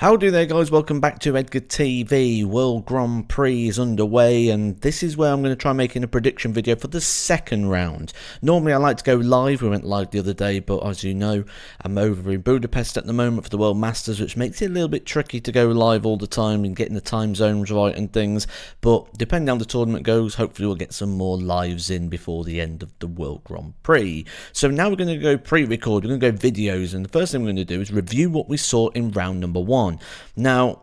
How do there, guys? Welcome back to Edgar TV. World Grand Prix is underway, and this is where I'm going to try making a prediction video for the second round. Normally I like to go live. We went live the other day, but as you know, I'm over in Budapest at the moment for the World Masters, which makes it a little bit tricky to go live all the time and getting the time zones right and things. But depending on how the tournament goes, hopefully we'll get some more lives in before the end of the World Grand Prix. So now we're going to go pre-record. We're going to go videos, and the first thing we're going to do is review what we saw in round number 1. Now,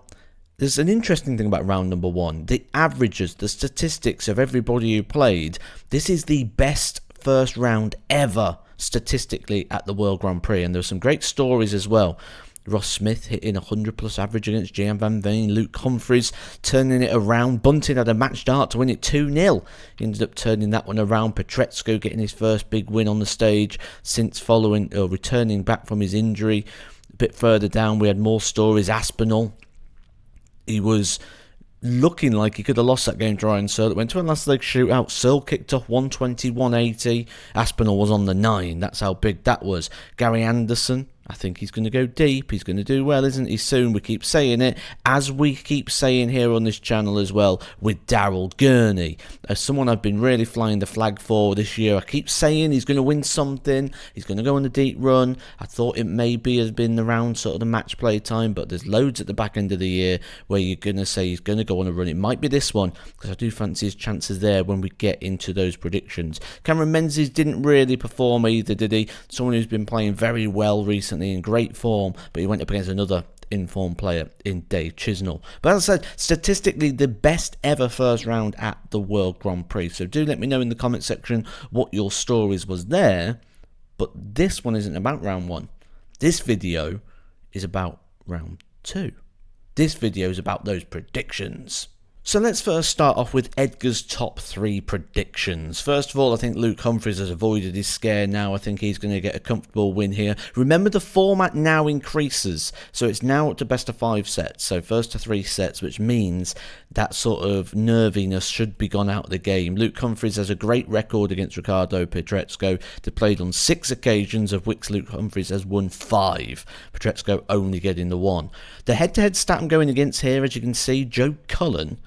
there's an interesting thing about round number 1. The averages, the statistics of everybody who played. This is the best first round ever statistically at the World Grand Prix, and there were some great stories as well. Ross Smith hitting 100 plus average against Jan van Veen. Luke Humphries turning it around. Bunting had a match start to win it 2-0. He ended up turning that one around. Petretsko getting his first big win on the stage since returning back from his injury. A bit further down we had more stories. Aspinall, he was looking like he could have lost that game to Ryan Searle. It went to a last leg shootout. Searle kicked off 120-180. Aspinall was on the 9. That's how big that was. Gary Anderson, I think he's going to go deep. He's going to do well, isn't he, soon? We keep saying it, as we keep saying here on this channel as well, with Daryl Gurney. As someone I've been really flying the flag for this year, I keep saying he's going to win something. He's going to go on a deep run. I thought it maybe has been around sort of the match play time, but there's loads at the back end of the year where you're going to say he's going to go on a run. It might be this one, because I do fancy his chances there when we get into those predictions. Cameron Menzies didn't really perform either, did he? Someone who's been playing very well recently, in great form, but he went up against another informed player in Dave Chisnell. But as I said, statistically the best ever first round at the World Grand Prix. So do let me know in the comment section what your stories was there. But this one isn't about round 1. This video is about round 2. This video is about those predictions. So let's first start off with Edgar's top 3 predictions. First of all, I think Luke Humphries has avoided his scare now. I think he's going to get a comfortable win here. Remember, the format now increases, so it's now up to best of 5 sets. So first to 3 sets, which means that sort of nerviness should be gone out of the game. Luke Humphries has a great record against Ricardo Petretsko. They played on 6 occasions, of which Luke Humphries has won 5. Petretsko only getting the 1. The head-to-head stat I'm going against here, as you can see, Joe Cullen,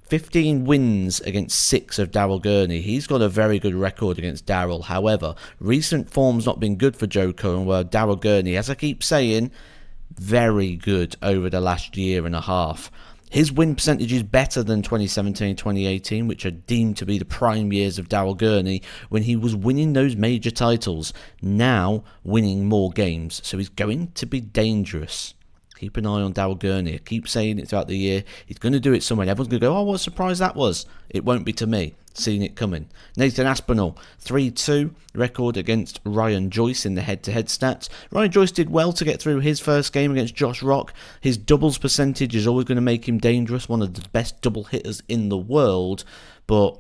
15 wins against 6 of Daryl Gurney. He's got a very good record against Daryl. However, recent form's not been good for Joe Cullen, where Daryl Gurney, as I keep saying, very good over the last year and a half. His win percentage is better than 2017-2018, which are deemed to be the prime years of Daryl Gurney, when he was winning those major titles, now winning more games. So he's going to be dangerous. Keep an eye on Daryl Gurney. I keep saying it throughout the year. He's going to do it somewhere. Everyone's going to go, oh, what a surprise that was. It won't be to me. Seeing it coming. Nathan Aspinall, 3-2 record against Ryan Joyce in the head-to-head stats. Ryan Joyce did well to get through his first game against Josh Rock. His doubles percentage is always going to make him dangerous. One of the best double hitters in the world. But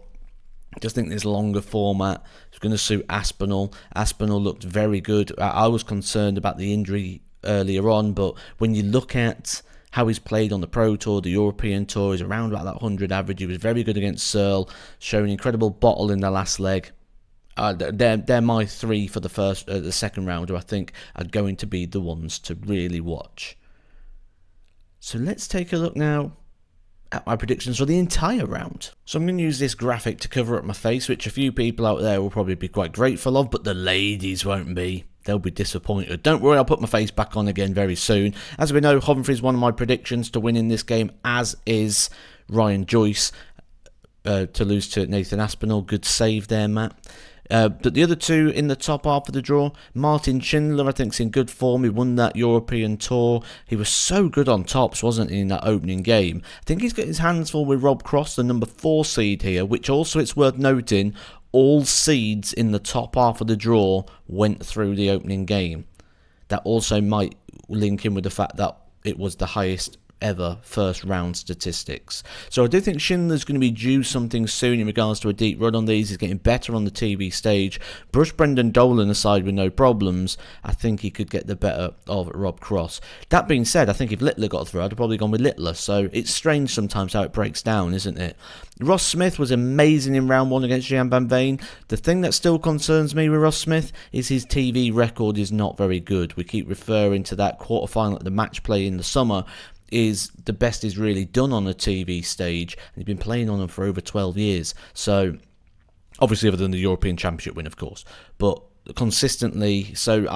I just think this longer format is going to suit Aspinall. Aspinall looked very good. I was concerned about the injury earlier on, but when you look at how he's played on the Pro Tour, the European Tour, he's around about that 100 average. He was very good against Searle, showing incredible bottle in the last leg. They're my 3 for the second round, who I think are going to be the ones to really watch. So let's take a look now at my predictions for the entire round. So I'm going to use this graphic to cover up my face, which a few people out there will probably be quite grateful of, but the ladies won't be. They'll be disappointed. Don't worry, I'll put my face back on again very soon. As we know, Humphries is one of my predictions to win in this game, as is Ryan Joyce. To lose to Nathan Aspinall. Good save there, Matt. But the other 2 in the top half of the draw, Martin Schindler, I think, is in good form. He won that European Tour. He was so good on tops, wasn't he, in that opening game? I think he's got his hands full with Rob Cross, the number 4 seed here, which also, it's worth noting, all seeds in the top half of the draw went through the opening game. That also might link in with the fact that it was the highest ever first round statistics. So I do think Schindler's going to be due something soon in regards to a deep run on these. He's getting better on the TV stage. Brush Brendan Dolan aside with no problems, I think he could get the better of Rob Cross. That being said, I think if Littler got through, I'd have probably gone with Littler. So it's strange sometimes how it breaks down, isn't it? Ross Smith was amazing in round 1 against Gian Van Veen. The thing that still concerns me with Ross Smith is his TV record is not very good. We keep referring to that quarterfinal at the match play in the summer is the best he's really done on a TV stage, and he's been playing on them for over 12 years. So obviously other than the European Championship win, of course, but consistently. So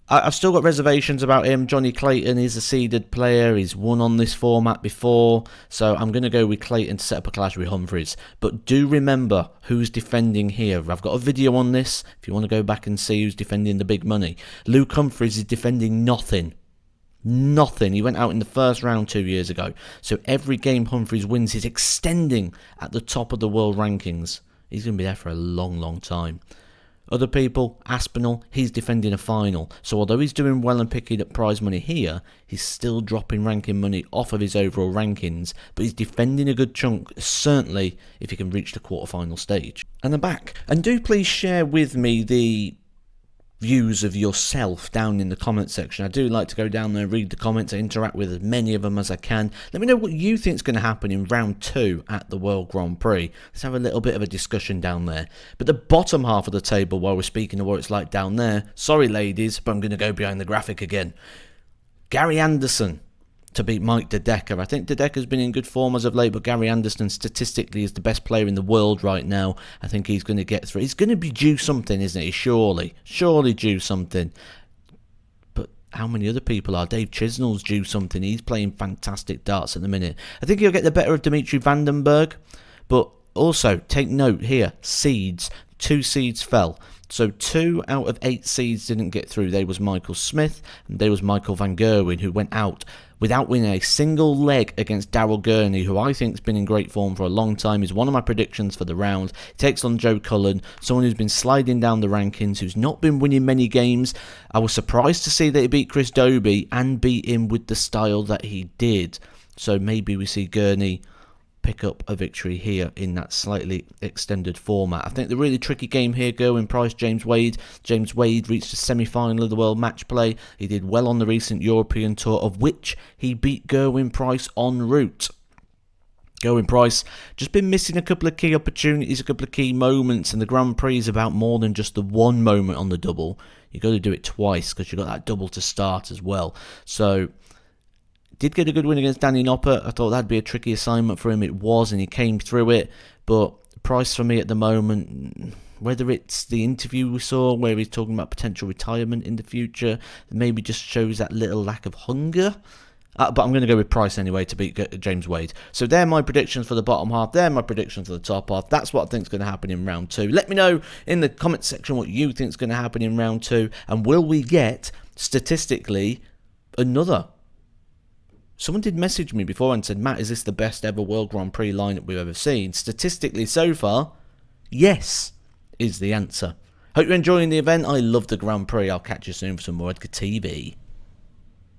I've still got reservations about him. Johnny Clayton is a seeded player. He's won on this format before. So I'm going to go with Clayton to set up a clash with Humphries. But do remember who's defending here. I've got a video on this if you want to go back and see who's defending the big money. Luke Humphries is defending nothing. Nothing. He went out in the first round 2 years ago. So every game Humphries wins, he's extending at the top of the world rankings. He's going to be there for a long, long time. Other people, Aspinall, he's defending a final. So although he's doing well and picking up prize money here, he's still dropping ranking money off of his overall rankings. But he's defending a good chunk, certainly if he can reach the quarterfinal stage. And I'm back. And do please share with me the views of yourself down in the comment section. I do like to go down there and read the comments and interact with as many of them as I can. Let me know what you think is going to happen in round 2 at the World Grand Prix. Let's have a little bit of a discussion down there. But the bottom half of the table, while we're speaking of what it's like down there, sorry ladies, but I'm going to go behind the graphic again. Gary Anderson to beat Mike De Decker. I think De Decker's been in good form as of late, but Gary Anderson statistically is the best player in the world right now. I think he's going to get through. He's going to be due something, isn't he? Surely due something. But how many other people are? Dave Chisnell's due something. He's playing fantastic darts at the minute. I think he'll get the better of Dimitri Vandenberg, but also take note here, seeds. 2 seeds fell. So 2 out of 8 seeds didn't get through. There was Michael Smith and there was Michael Van Gerwen, who went out without winning a single leg against Daryl Gurney, who I think has been in great form for a long time. He's one of my predictions for the round. He takes on Joe Cullen, someone who's been sliding down the rankings, who's not been winning many games. I was surprised to see that he beat Chris Dobie and beat him with the style that he did. So maybe we see Gurney pick up a victory here in that slightly extended format. I think the really tricky game here, Gerwin Price, James Wade. James Wade reached the semi-final of the World Match Play. He did well on the recent European Tour, of which he beat Gerwin Price en route. Gerwin Price just been missing a couple of key opportunities, a couple of key moments, and the Grand Prix is about more than just the one moment on the double. You've got to do it twice because you've got that double to start as well. So did get a good win against Danny Noppert. I thought that'd be a tricky assignment for him. It was, and he came through it. But Price for me at the moment, whether it's the interview we saw where he's talking about potential retirement in the future, maybe just shows that little lack of hunger. But I'm going to go with Price anyway to beat James Wade. So they're my predictions for the bottom half. They're my predictions for the top half. That's what I think is going to happen in round 2. Let me know in the comment section what you think is going to happen in round 2. And will we get, statistically, another? Someone did message me before and said, Matt, is this the best ever World Grand Prix lineup we've ever seen? Statistically, so far, yes, is the answer. Hope you're enjoying the event. I love the Grand Prix. I'll catch you soon for some more Edgar TV.